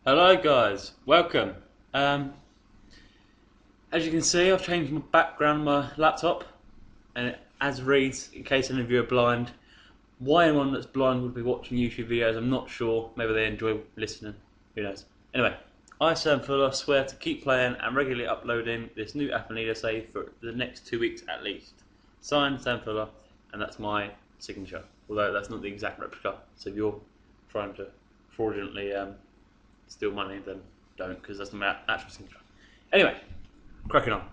Hello guys, welcome. As you can see, I've changed my background on my laptop, and it as reads, in case any of you are blind, why anyone that's blind would be watching YouTube videos, I'm not sure. Maybe they enjoy listening, who knows. Anyway, I, Sam Fuller, swear to keep playing and regularly uploading this new Afan Lido save for the next 2 weeks at least. Signed, Sam Fuller, and that's my signature, although that's not the exact replica, so if you're trying to fraudulently steal money, then don't, because that's my actual signature. Anyway, cracking on.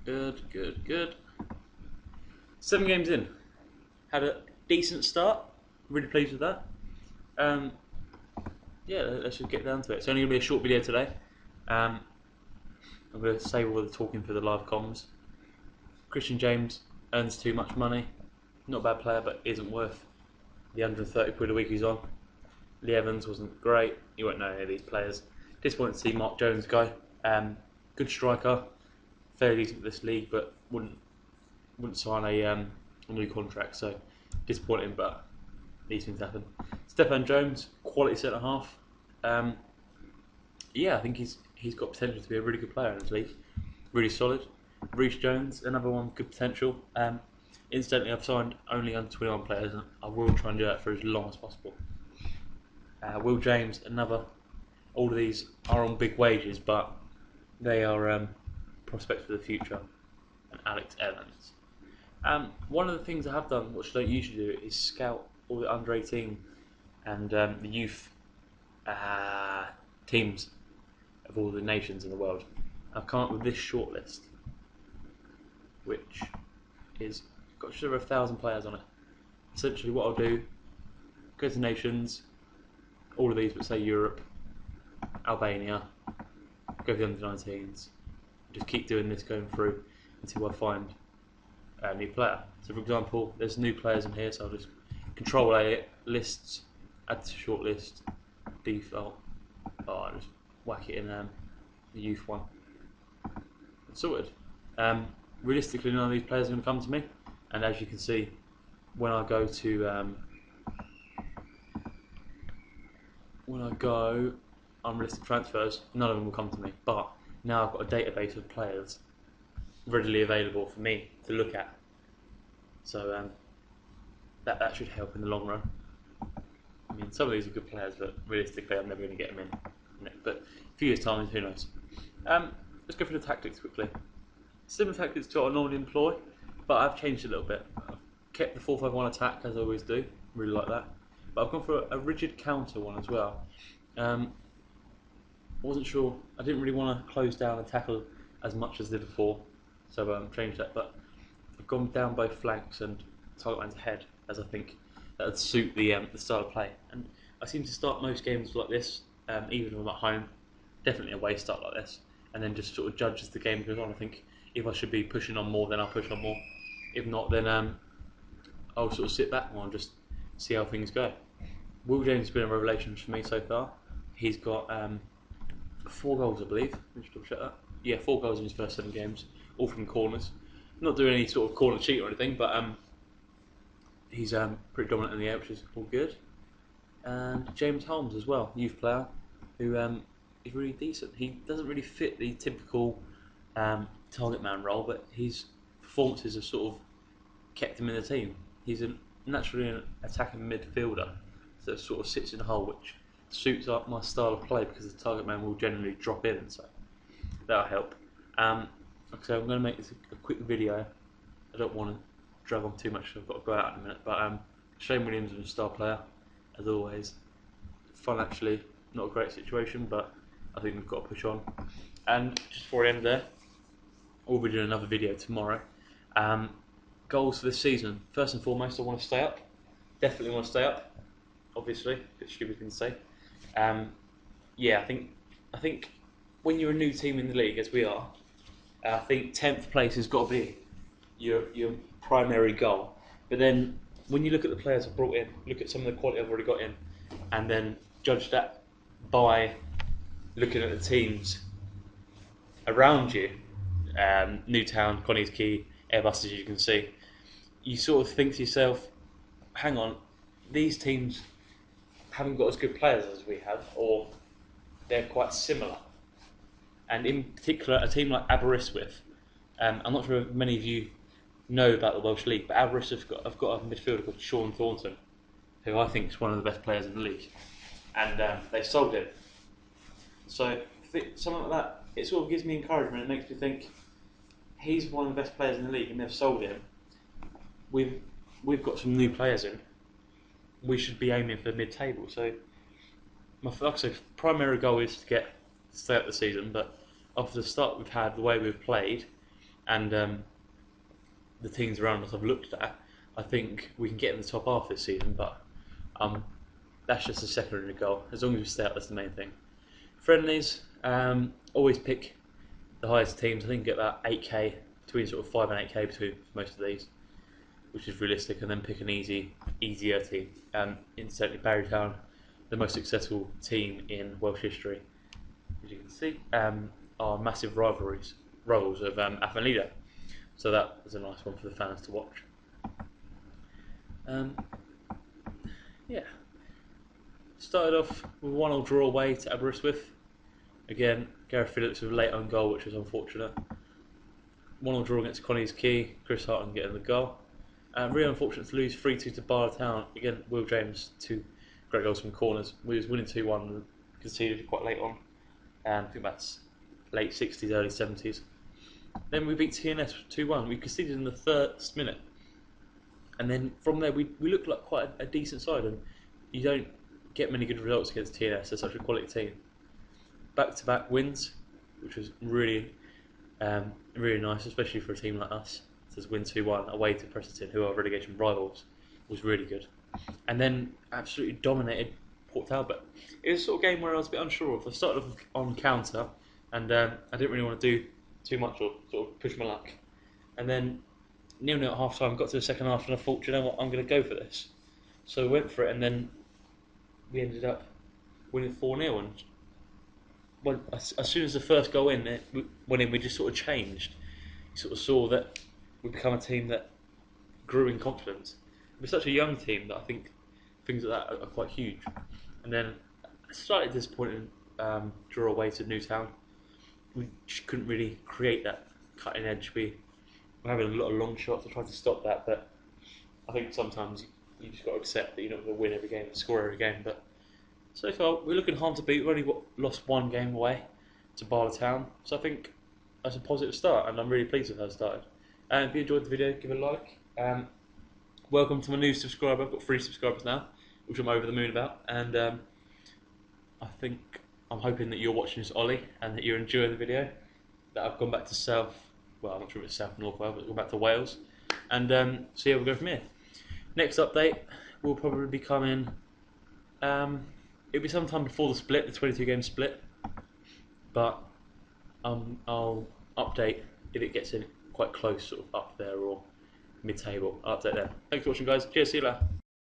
Good. 7 games in. Had a decent start. Really pleased with that. Yeah, let's just get down to it. It's only going to be a short video today. I'm going to save all the talking for the live comms. Christian James earns too much money. Not a bad player, but isn't worth the 130 quid a week he's on. Lee Evans wasn't great. You won't know any of these players. Disappointed to see Mark Jones go. Good striker, fairly decent for this league, but wouldn't sign a new contract. So disappointing, but these things happen. Stefan Jones, quality centre half. Yeah, I think he's got potential to be a really good player in this league. Really solid. Reece Jones, another one, good potential. Incidentally, I've signed only under 21 players, and I will try and do that for as long as possible. Will James, another. All of these are on big wages, but they are prospects for the future. And Alex Evans. One of the things I have done, which I don't usually do, is scout all the under 18 and the youth teams of all the nations in the world. I've come up with this shortlist, which is got just over 1,000 players on it. Essentially, what I'll do: go to nations, all of these, but say Europe, Albania, go for the under-19s, just keep doing this going through until I find a new player. So for example, there's new players in here, so I'll just Control A, lists, add to short list, default, I'll just whack it in the youth one. It's sorted. Realistically, none of these players are going to come to me, and as you can see, when I go to unlisted transfers, none of them will come to me. But now I've got a database of players readily available for me to look at. So that should help in the long run. I mean, some of these are good players, but realistically, I'm never going to get them in. But a few years' time, who knows? Let's go through the tactics quickly. Similar tactics to what I normally employ, but I've changed a little bit. I've kept the 4-5-1 attack as I always do. Really like that. But I've gone for a rigid counter one as well. I wasn't sure. I didn't really want to close down and tackle as much as I did before, so changed that. But I've gone down both flanks and target man's head, as I think that would suit the style of play. And I seem to start most games like this, even when I'm at home. Definitely a away start like this, and then just sort of judge as the game goes on. I think if I should be pushing on more, then I'll push on more. If not, then I'll sort of sit back more and just see how things go. Will James has been a revelation for me so far. He's got 4 goals, I believe. Let me just double check that. Yeah, 4 goals in his first 7 games, all from corners. Not doing any sort of corner cheat or anything, but he's pretty dominant in the air, which is all good. And James Holmes as well, youth player, who is really decent. He doesn't really fit the typical target man role, but his performances have sort of kept him in the team. He's naturally an attacking midfielder, so it sort of sits in the hole, which suits up my style of play because the target man will generally drop in, so that'll help. So I'm going to make this a quick video. I don't want to drag on too much, so I've got to go out in a minute. But Shane Williams is a star player, as always. Fun actually, not a great situation, but I think we've got to push on. And just before I end there, we'll be doing another video tomorrow. Goals for this season. First and foremost, I want to stay up. Definitely want to stay up. Obviously, a bit stupid thing to say. Yeah, I think when you're a new team in the league, as we are, I think 10th place has got to be your primary goal. But then when you look at the players I've brought in, look at some of the quality I've already got in, and then judge that by looking at the teams around you, Newtown, Connie's Quay, Airbus, as you can see, you sort of think to yourself, hang on, these teams haven't got as good players as we have, or they're quite similar. And in particular, a team like Aberystwyth. I'm not sure if many of you know about the Welsh League, but Aberystwyth have got a midfielder called Sean Thornton, who I think is one of the best players in the league, and they sold him. So something like that, it sort of gives me encouragement. It makes me think he's one of the best players in the league, and they've sold him. We've got some new players in. We should be aiming for mid-table. So my primary goal is to stay up the season, but after the start we've had, the way we've played, and the teams around us I've looked at, I think we can get in the top half this season. But that's just a secondary goal. As long as we stay up, that's the main thing. Friendlies, always pick the highest teams. I think get about 8k, between sort of 5 and 8k between most of these, which is realistic, and then pick an easier team. In certainly Barrytown, the most successful team in Welsh history, as you can see, are massive rivals of Afan Lido. So that was a nice one for the fans to watch. Yeah. Started off with 1-1 draw away to Aberystwyth. Again, Gareth Phillips with a late on goal, which was unfortunate. 1-1 draw against Connie's Key, Chris Harton getting the goal. Really unfortunate to lose 3-2 to Bartown. Again, Will James, 2 great goals from corners. We was winning 2-1 and conceded quite late on. I think that's late 60s, early 70s. Then we beat TNS 2-1. We conceded in the 3rd minute. And then from there, we looked like quite a decent side. And you don't get many good results against TNS. They're such a quality team. Back-to-back wins, which was really nice, especially for a team like us. To win 2-1 away to Preston, who are relegation rivals, was really good. And then absolutely dominated Port Talbot. It was a sort of game where I was a bit unsure of. I started off on counter, and I didn't really want to do too much or sort of push my luck. And then 0-0 at half time, got to the second half, and I thought, you know what, I'm going to go for this. So I went for it, and then we ended up winning 4-0. And as soon as the first goal went in, we just sort of changed. You sort of saw that we become a team that grew in confidence. We're such a young team that I think things like that are quite huge. And then slightly disappointing draw away to Newtown. We just couldn't really create that cutting edge. We were having a lot of long shots to try to stop that, but I think sometimes you just got to accept that you're not going to win every game and score every game. But so far, we're looking hard to beat. We've only lost 1 game away to Bartown, so I think that's a positive start, and I'm really pleased with how it started. If you enjoyed the video, give it a like. Welcome to my new subscriber. I've got 3 subscribers now, which I'm over the moon about. And I'm hoping that you're watching this Ollie and that you're enjoying the video. That I've gone back to South, well, I'm not sure if it's South or North Wales, but I've gone back to Wales. And see how we go from here. Next update will probably be coming. It'll be sometime before the split, the 22 game split. But I'll update if it gets in quite close, sort of up there or mid-table. I'll update then. Thanks for watching, guys. Cheers, see you later.